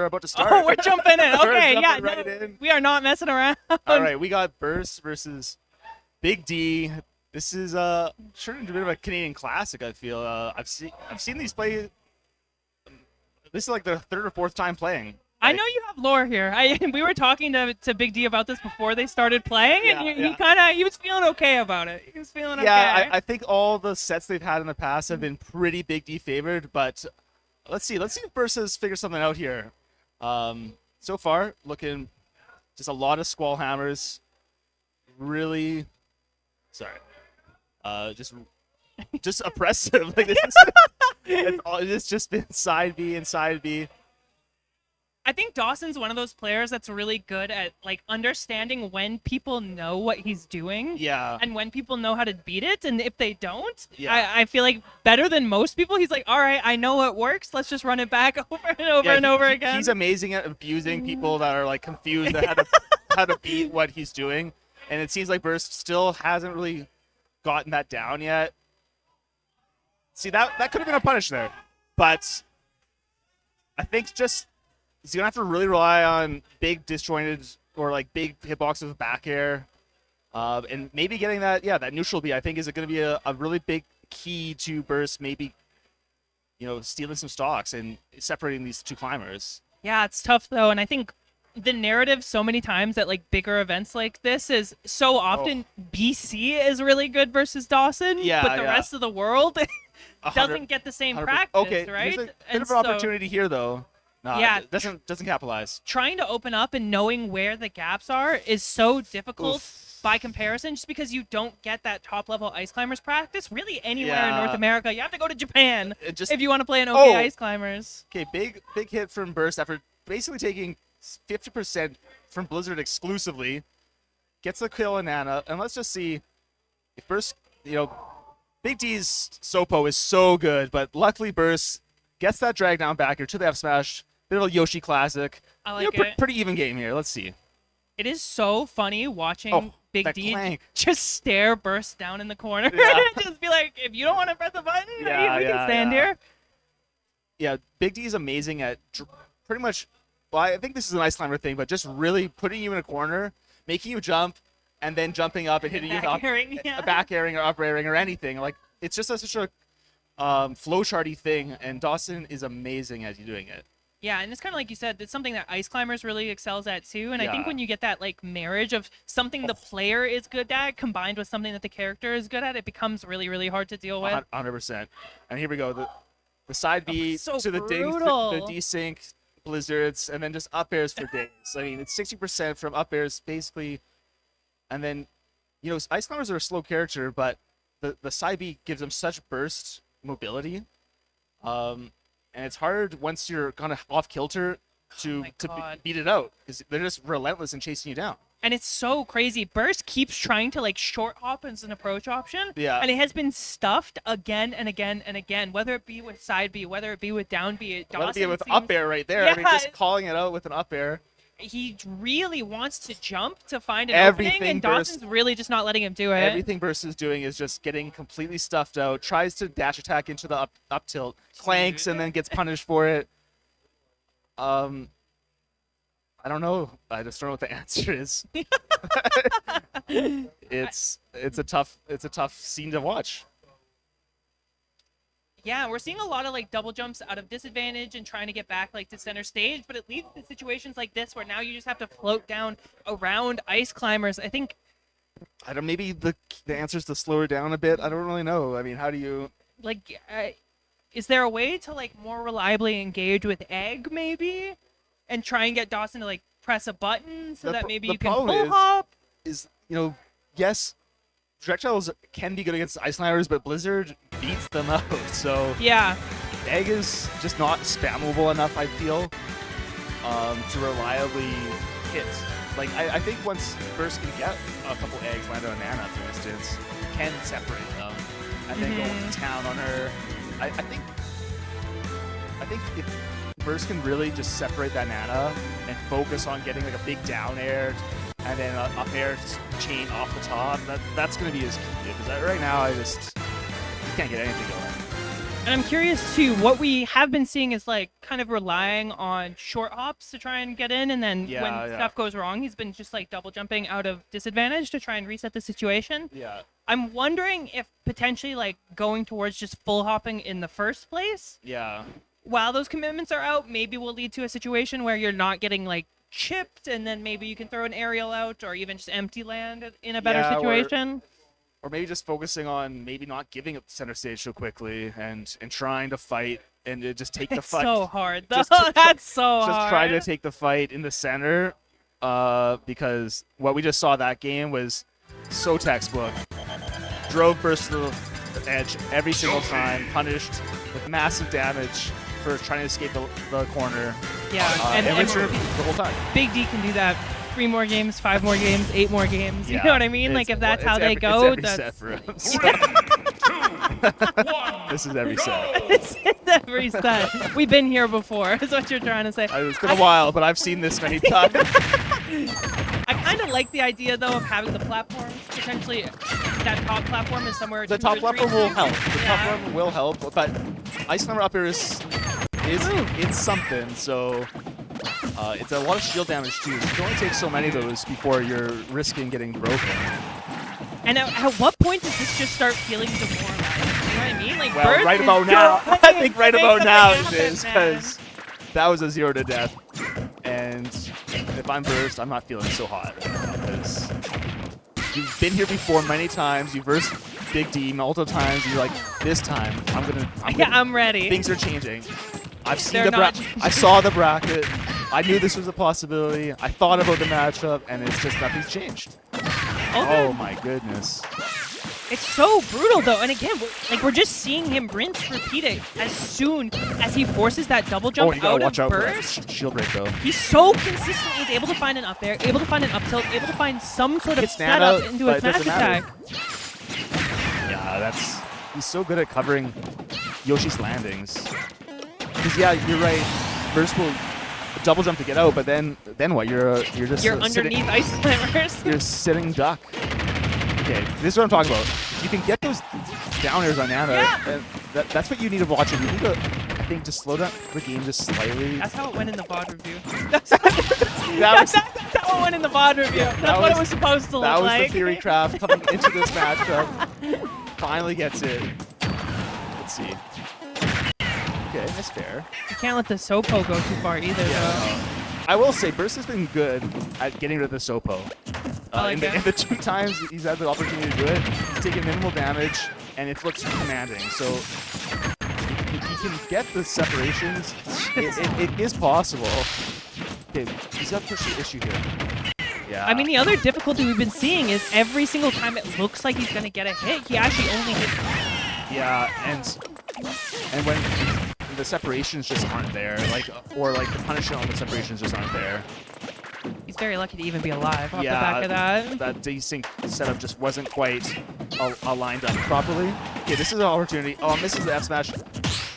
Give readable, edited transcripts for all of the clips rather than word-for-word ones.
about to start. Oh, we're jumping in. We're Okay, jumping yeah, right no, in. we are not messing around. All right, we got Burst versus Big D. This is sure a bit of a Canadian classic. I feel I've seen these play. This is like their third or fourth time playing. I know you have lore here. We were talking to Big D about this before they started playing, and he was feeling okay about it. He was feeling okay. I think all the sets they've had in the past have been pretty Big D favored, but let's see if Burst has figured something out here. So far, looking just a lot of squall hammers. Really, sorry, just oppressive. Like it's just been side B and side B. I think Dawson's one of those players that's really good at like understanding when people know what he's doing. Yeah. And when people know how to beat it, and if they don't, yeah. I feel like better than most people, he's like, all right, I know what works. Let's just run it back over and over and over again. He's amazing at abusing people that are like confused at how to beat what he's doing. And it seems like Burst still hasn't really gotten that down yet. See, that could have been a punish there. But I think just he's going to have to really rely on big disjointed or like big hitboxes with back air. And maybe getting that neutral B, I think, is going to be a really big key to Burst maybe, stealing some stocks and separating these two climbers. Yeah, it's tough, though. And I think the narrative so many times at like bigger events like this is so often BC is really good versus Dawson, but the rest of the world doesn't get the same practice, okay, right? There's a bit of an opportunity here, though. No, it doesn't capitalize. Trying to open up and knowing where the gaps are is so difficult by comparison, just because you don't get that top-level ice climbers practice really anywhere in North America. You have to go to Japan if you want to play an OK ice climbers. Okay, big hit from Burst after basically taking 50% from Blizzard exclusively. Gets the kill on Nana, and let's just see if Burst, Big D's Sopo is so good, but luckily Burst gets that drag down back here to the F smash. Bit of a Yoshi classic. I like it. Pretty even game here. Let's see. It is so funny watching Big D clank. just stare Burst down in the corner. Just be like, if you don't want to press a button, we can stand here. Yeah, Big D is amazing at pretty much, well, I think this is an ice climber thing, but just really putting you in a corner, making you jump, and then jumping up and hitting you with back airing or up airing or anything. Like, it's just such a flowcharty thing, and Dawson is amazing at doing it. Yeah, and it's kind of like you said, it's something that ice climbers really excels at too. And I think when you get that like marriage of something the player is good at combined with something that the character is good at, it becomes really, really hard to deal with. 100%. And here we go, the side B to the ding, the desync, blizzards, and then just up airs for dings. I mean, it's 60% from up airs basically, and then ice climbers are a slow character, but the side B gives them such burst mobility. And it's hard once you're kind of off kilter to beat it out, because they're just relentless in chasing you down. And it's so crazy. Burst keeps trying to like short hop as an approach option. Yeah. And it has been stuffed again and again and again, whether it be with side B, whether it be with down B. Whether it be with up air right there. Yeah, I mean, just calling it out with an up air. He really wants to jump to find an opening, and Dawson's really just not letting him do it. Everything Burst is doing is just getting completely stuffed out, tries to dash attack into the up tilt, clanks, and then gets punished for it. I don't know. I just don't know what the answer is. It's a tough scene to watch. Yeah, we're seeing a lot of like double jumps out of disadvantage and trying to get back like to center stage, but it leads to situations like this where now you just have to float down around ice climbers. I think maybe the answer is to slow her down a bit. I don't really know. I mean, how do you is there a way to like more reliably engage with Egg maybe and try and get Dawson to like press a button so that maybe you can full hop? Yes, projectiles can be good against ice climbers, but Blizzard beats them out. So yeah, Egg is just not spammable enough, I feel, to reliably hit. Like I think once Burst can get a couple eggs landed on Nana, for instance, can separate them and then go to town on her. I think if Burst can really just separate that Nana and focus on getting like a big down air and then up air chain off the top, that's going to be his key. Because right now, you can't get anything going. And I'm curious too, what we have been seeing is like kind of relying on short hops to try and get in, and then when stuff goes wrong, he's been just like double jumping out of disadvantage to try and reset the situation. Yeah. I'm wondering if potentially like going towards just full hopping in the first place. Yeah. While those commitments are out, maybe will lead to a situation where you're not getting like chipped, and then maybe you can throw an aerial out or even just empty land in a better situation. Or maybe just focusing on maybe not giving up center stage so quickly and trying to fight and just take the fight. So hard, though. That's so hard. Just try to take the fight in the center, because what we just saw that game was so textbook. Drove burst to the edge every single time, punished with massive damage for trying to escape the corner. Yeah, and return the whole time. Big D can do that. 3 more games, 5 more games, 8 more games. You know what I mean? Like if that's how they go, it's every that's set for us. This is every set. It's every set. We've been here before. Is what you're trying to say. It's been a while, but I've seen this many times. I kind of like the idea though of having the platforms. Potentially, that top platform is somewhere. The top platform will help. The top platform will help, but Ice Climber up here is it's something. So. It's a lot of shield damage too. You can only take so many of those before you're risking getting broken. And at what point does this just start feeling demoralizing? You know what I mean? Like, well, right about now. I think right about now it is, because that was a 0 to death. And if I'm Burst, I'm not feeling so hot, because you've been here before many times. You've versed Big D multiple times. You're like, this time I'm ready. Things are changing. I've seen I saw the bracket. I knew this was a possibility. I thought about the matchup, and it's just nothing's changed. Oh my goodness. It's so brutal though, and again, we're just seeing him rinse, repeat it as soon as he forces that double jump out of burst. Shield break though. He's so consistent. He's able to find an up there, able to find an up tilt, able to find some sort of setup into a smash attack. Yeah, he's so good at covering Yoshi's landings. Because yeah, you're right. Burst will double jump to get out, but then what? You're just underneath Ice Climbers. You're sitting duck. Okay, this is what I'm talking about. You can get those down airs on Nana, and that's what you need to watch. You need to, I think, just slow down the game just slightly. That's how it went in the VOD review. That's how it went in the VOD review. That's what it was supposed to look like. That was the theory craft coming into this matchup. Finally gets it. Let's see. Okay, that's fair. You can't let the Sopo go too far either, though. I will say, Burst has been good at getting rid of the Sopo. In the 2 times he's had the opportunity to do it, he's taken minimal damage, and it looks commanding. So if you can get the separations, it is possible. Okay, he's got a push issue here. Yeah. I mean, the other difficulty we've been seeing is every single time it looks like he's going to get a hit, he actually only hits. Yeah, and when the separations just aren't there, or the punishment on the separations just aren't there. He's very lucky to even be alive off the back of that. That desync setup just wasn't quite aligned up properly. Okay, this is an opportunity. Oh, misses the F smash.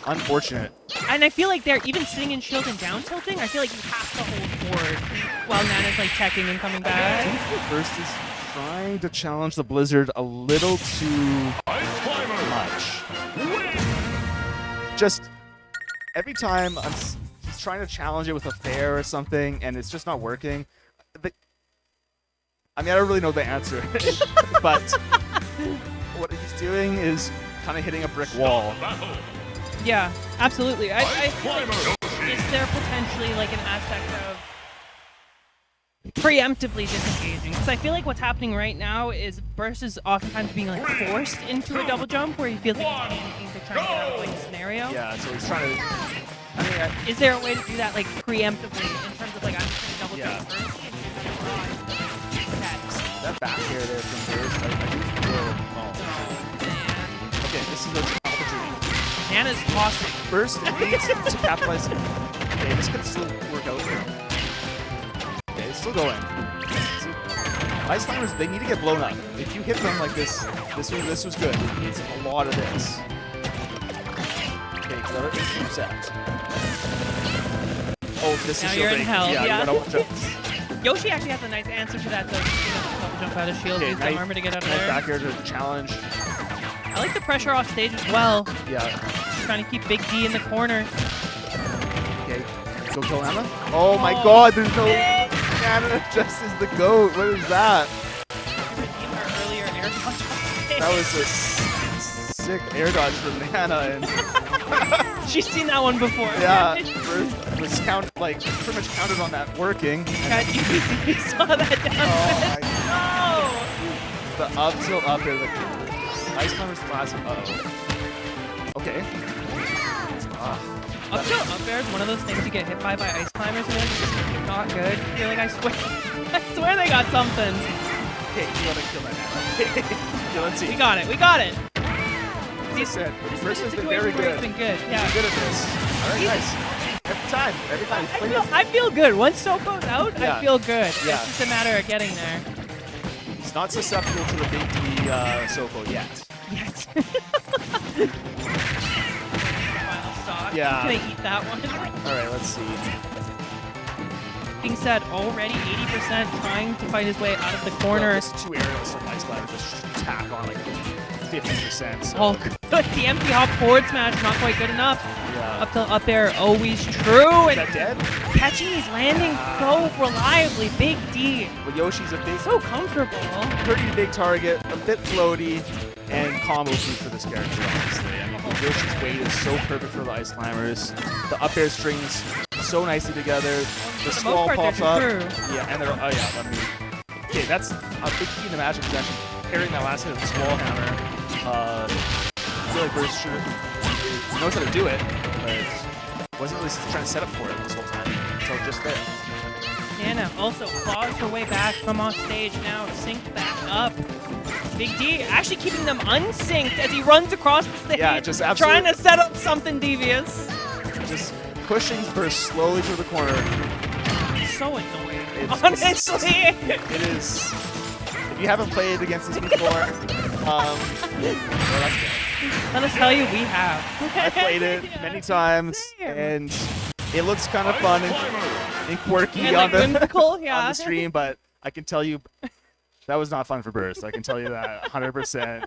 Unfortunate. And I feel like they're even sitting in shield and down tilting. I feel like you have to hold forward while Nana's like checking and coming back. I think the Burst is trying to challenge the Blizzard a little too much. Just every time he's trying to challenge it with a fair or something, and it's just not working. I mean, I don't really know the answer, but what he's doing is kind of hitting a brick wall. Yeah, absolutely. I feel like is there potentially like an aspect of preemptively disengaging? Because I feel like what's happening right now is Burst is oftentimes being like forced into a double jump where he feels like he's panicking to try and get out of like a scenario. Yeah, so he's trying to. I mean, is there a way to do that like preemptively in terms of like I'm just gonna double jump first? That back air there from Burst, I do feel. Okay, this is an opportunity. Nana's tossing. Burst needs to capitalize. Okay, this could still work out for him. Okay, it's still going. Ice Climbers, they need to get blown up. If you hit them like this was good. It's a lot of this. Okay, another set. Oh, this now is you're in hell. Yeah, you gotta watch out. Yoshi actually has a nice answer to that, though. Double jump out of shield, use the armor to get out of there. Back air to challenge. I like the pressure off stage as well. Yeah. trying to keep Big D in the corner. Okay, go kill Anna. Oh my God, there's no Anna just is the GOAT. What is that? Our earlier air dodge. That was a sick air dodge from Nana, and she's seen that one before. yeah, was pretty much counted on that working. God, you saw that down. Oh my God. The up tilt up air, the ice climber's classic. Okay. Up tilt up air is one of those things you get hit by ice climbers, and it's just not good. You're like, I swear they got something. Okay, you gotta kill that now. Okay, let's see. We got it. We got it. As I said, This Burst has been situation very where good. it's been good. Yeah. He's good at this. All right, nice. Every time. I feel good. Once soap goes out, Yeah. I feel good. Yeah. It's just a matter of getting there. He's not susceptible to the Big D Soko yet. Yes. Final stock. Yeah. Can I eat that one? All right, let's see. Being said, already 80% trying to find his way out of the corner. Well, two aerials from Ice Climber just tack on like 50%. So. Oh, good. The empty hop forward smash, not quite good enough. Yeah. Up to up air, always true. Is that dead? Catching these landing so reliably. Big D. Well, Yoshi's a big, So comfortable. pretty big target, a bit floaty, and combo food for this character, honestly. I mean, Yoshi's weight is so perfect for the Ice Climbers. The up air strings so nicely together. The squall part, pops they're up. true. Yeah, and they're, oh yeah, let me. Okay, that's a big key in the matchup is actually parrying that last hit of the squall hammer. I feel like Burst knows how to do it, but wasn't really trying to set up for it this whole time until just there. Nana also claws her way back from off stage now, synced back up. Big D actually keeping them unsynced as he runs across the stage. Yeah, just trying to set up something devious. Just pushing Burst slowly to the corner. So annoying. It's Honestly. It is. If you haven't played against this before, well, that's good. Let us tell you, we have. I played it many times, and it looks kind of fun and quirky And on, like whimsical, the, yeah. on the stream, but I can tell you that was not fun for Burst. I can tell you that 100%.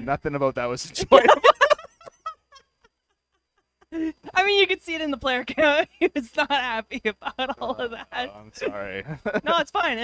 Nothing about that was enjoyable. I mean, you could see it in the player count. He was not happy about all of that. I'm sorry. No, it's fine.